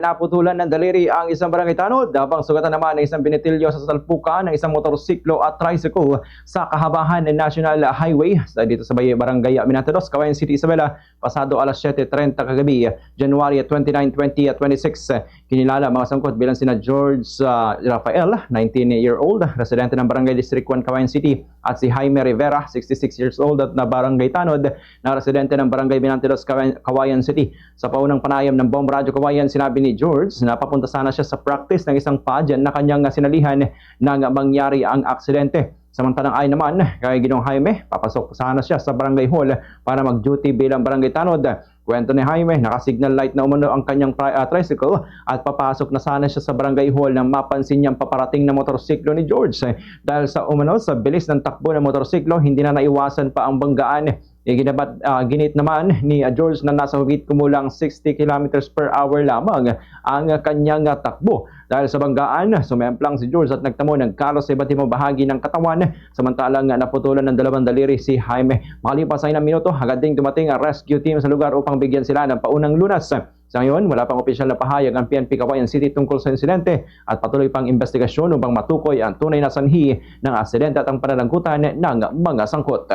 Naputulan ng daliri ang isang barangay tanod habang sugatan naman ng isang binitilyo sa salpukan ng isang motorsiklo at tricycle sa kahabahan ng National Highway dito sa Barangay Aminanteros, Cagayan City, Isabela, pasado alas 7:30 kagabi, January 29, 2026. Kinilala mga sangkot bilang sina George Rafael, 19-year-old, residente ng Barangay District 1, Cagayan City, at si Jaime Rivera, 66 years old at na barangay tanod na residente ng Barangay Aminanteros, Cagayan City. Sa paunang panayam ng Bomb Radio Cagayan, sinabi ni George na papunta sana siya sa practice ng isang pageant na kanyang sinalihan nang mangyari ang aksidente. Samantalang ay naman kay Ginong Jaime, papasok sana siya sa barangay hall para mag-duty bilang barangay tanod. Kwento ni Jaime, naka-signal light na umano ang kanyang tricycle at papasok na sana siya sa barangay hall nang mapansin niyang paparating na motorsiklo ni George. Dahil sa umano sa bilis ng takbo ng motorsiklo, hindi na naiwasan pa ang banggaan. Ginit naman ni George na nasa higit kumulang 60 kilometers per hour lamang ang kanyang takbo. Dahil sa banggaan, sumemplang si George at nagtamo ng kalos sa iba't ibang bahagi ng katawan, samantalang naputulan ng dalawang daliri si Jaime. Makalipas ay ng minuto, agad ding dumating ang rescue team sa lugar upang bigyan sila ng paunang lunas. Sa ngayon, wala pang opisyal na pahayag ang PNP Cagayan City tungkol sa insidente at patuloy pang investigasyon upang matukoy ang tunay na sanhi ng aksidente at ang pananagutan ng mga sangkot.